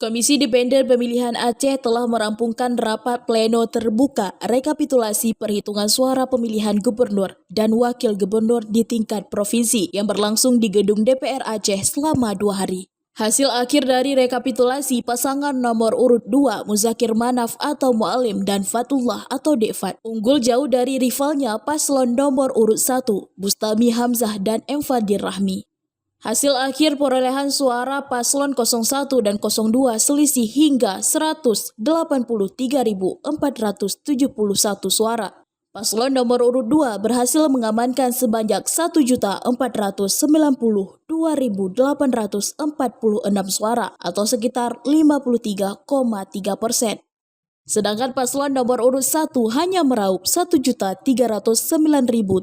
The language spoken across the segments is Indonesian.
Komisi Independen Pemilihan Aceh telah merampungkan rapat pleno terbuka rekapitulasi perhitungan suara pemilihan gubernur dan wakil gubernur di tingkat provinsi yang berlangsung di gedung DPR Aceh selama 2 hari. Hasil akhir dari rekapitulasi pasangan nomor urut 2 Muzakir Manaf atau Mualim dan Fatullah atau Dekfat unggul jauh dari rivalnya paslon nomor urut 1 Bustami Hamzah dan M. Fadir Rahmi. Hasil akhir perolehan suara paslon 01 dan 02 selisih hingga 183.471 suara. Paslon nomor urut 2 berhasil mengamankan sebanyak 1.492.846 suara atau sekitar 53,3%. Sedangkan paslon nomor urut 1 hanya meraup 1.309.375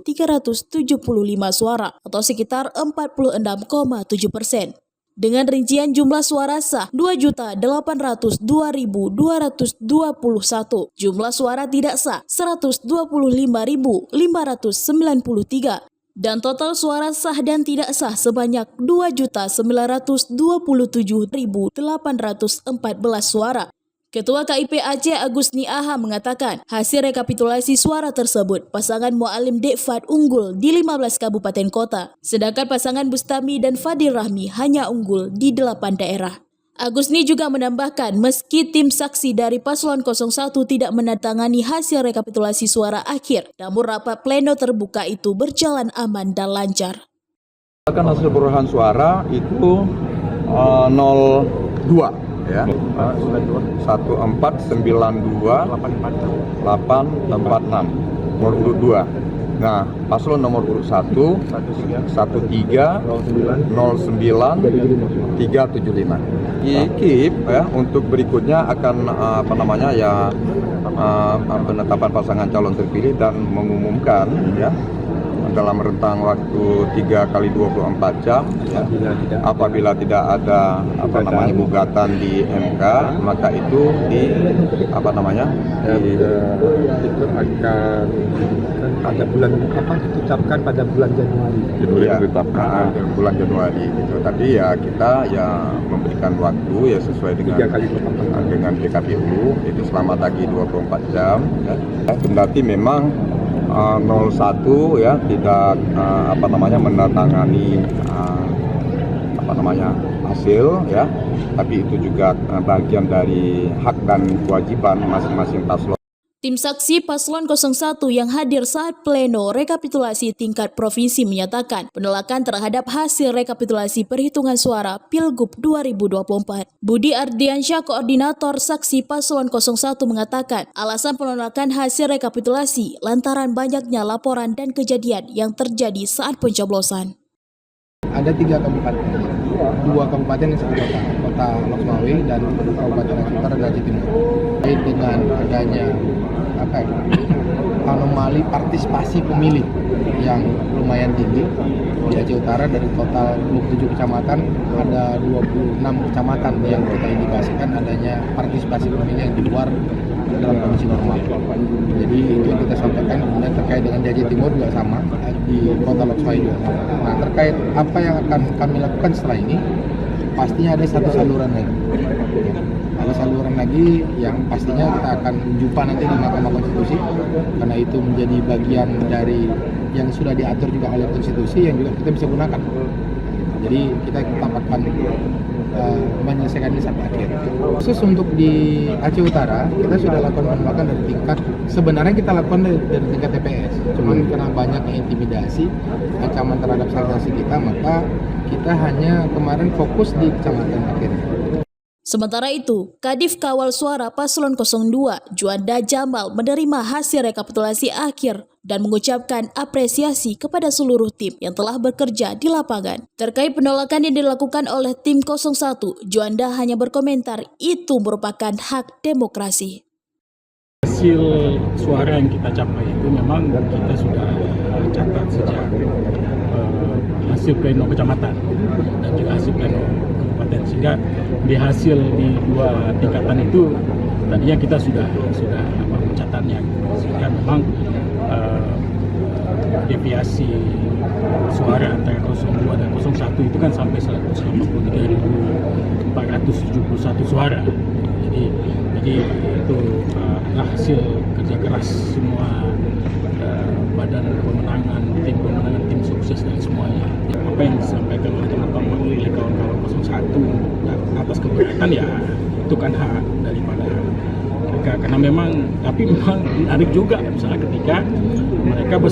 suara atau sekitar 46,7%. Dengan rincian jumlah suara sah 2.802.221, jumlah suara tidak sah 125.593 dan total suara sah dan tidak sah sebanyak 2.927.814 suara. Ketua KIP Aceh Agusni Aha mengatakan, hasil rekapitulasi suara tersebut, pasangan Mualim Dekfat unggul di 15 kabupaten kota, sedangkan pasangan Bustami dan Fadir Rahmi hanya unggul di 8 daerah. Agusni juga menambahkan, meski tim saksi dari paslon 01 tidak menandatangani hasil rekapitulasi suara akhir, namun rapat pleno terbuka itu berjalan aman dan lancar. Hasil perolehan suara itu 02. Ya, 1492.846 nomor urut 2. Nah, paslon nomor urut 1 1309.375. KIP ya untuk berikutnya akan penetapan pasangan calon terpilih dan mengumumkan ya dalam rentang waktu 3 kali 24 jam ya, apabila tidak ada gugatan di MK, maka itu itu akan pada bulan ditetapkan pada bulan Januari. Bulan Januari gitu. Tapi ya kita memberikan waktu ya sesuai dengan PKPU itu selama tadi 24 jam ya. Kendati memang 01 ya tidak menandatangani hasil ya, tapi itu juga bagian dari hak dan kewajiban masing-masing paslon. Tim saksi paslon 01 yang hadir saat pleno rekapitulasi tingkat provinsi menyatakan penolakan terhadap hasil rekapitulasi perhitungan suara Pilgub 2024. Budi Ardiansyah, koordinator saksi paslon 01 mengatakan alasan penolakan hasil rekapitulasi lantaran banyaknya laporan dan kejadian yang terjadi saat pencoblosan. Ada 3 kabupaten, 2 kabupaten yang satu kota Loksmawe dan Kabupaten Aceh Utara dan Aceh Timur. Dengan adanya anomali partisipasi pemilih yang lumayan tinggi di Aceh Utara, dari total 27 kecamatan ada 26 kecamatan yang kita indikasikan adanya partisipasi pemilih yang di luar dalam kondisi normal. Jadi itu yang kita sampaikan. Kemudian terkait dengan Aceh Timur juga sama, di kota Loksmawe juga sama. Nah, terkait apa yang akan kami lakukan setelah ini, pastinya ada satu saluran lagi. Ada saluran lagi yang pastinya kita akan jumpa nanti di Mahkamah Konstitusi, karena itu menjadi bagian dari yang sudah diatur juga oleh konstitusi yang juga kita bisa gunakan. Jadi kita tempatkan menyelesaikan ini sampai akhir. Khusus untuk di Aceh Utara, kita sudah lakukan penolakan dari tingkat, sebenarnya kita lakukan dari tingkat TPS. Cuman karena banyaknya intimidasi, ancaman terhadap sanksi kita, maka kita hanya kemarin fokus di kecamatan akhirnya. Sementara itu, Kadif Kawal Suara Paslon 02, Juanda Jamal menerima hasil rekapitulasi akhir dan mengucapkan apresiasi kepada seluruh tim yang telah bekerja di lapangan. Terkait penolakan yang dilakukan oleh tim 01, Juanda hanya berkomentar itu merupakan hak demokrasi. Hasil suara yang kita capai itu memang kita sudah catat sejak hasil pleno kecamatan dan juga hasil pleno kabupaten, sehingga di hasil di 2 tingkatan itu tadinya kita sudah mencatatnya, sehingga memang deviasi suara antara 02 dan 01 itu kan sampai 183.471 suara. Jadi itu adalah hasil kerja keras semua badan pemenangan, tim sukses dan semuanya. Apa yang disampaikan oleh teman-teman oleh kawan-kawan 01 atas keberatan ya itu kan hak daripada mereka, karena memang menarik juga misalnya ketika mereka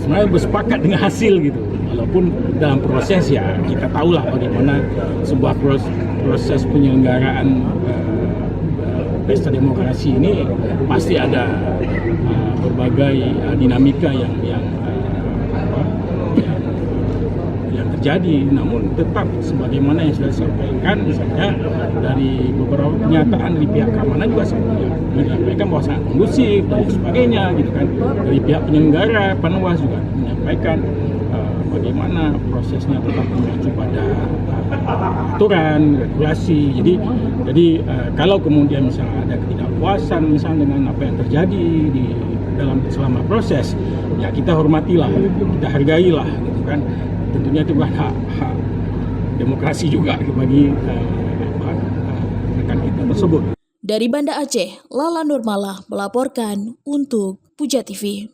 sebenarnya bersepakat dengan hasil gitu, walaupun dalam proses ya kita tahulah bagaimana sebuah proses penyelenggaraan pesta demokrasi ini pasti ada berbagai dinamika yang terjadi. Namun tetap sebagaimana yang sudah disampaikan, misalnya dari beberapa pernyataan dari pihak keamanan juga menyampaikan bahwa sangat kondusif dan sebagainya gitu kan. Dari pihak penyelenggara Panwas juga menyampaikan bagaimana prosesnya tetap mengacu pada aturan, regulasi. Jadi kalau kemudian misalnya ada ketidakpuasan misalnya dengan apa yang terjadi selama proses, ya kita hormatilah, kita hargailah gitu kan. Tentunya itu kan hak demokrasi juga bagi rekan kita tersebut. Dari Banda Aceh, Lala Nurmalah melaporkan untuk Puja TV.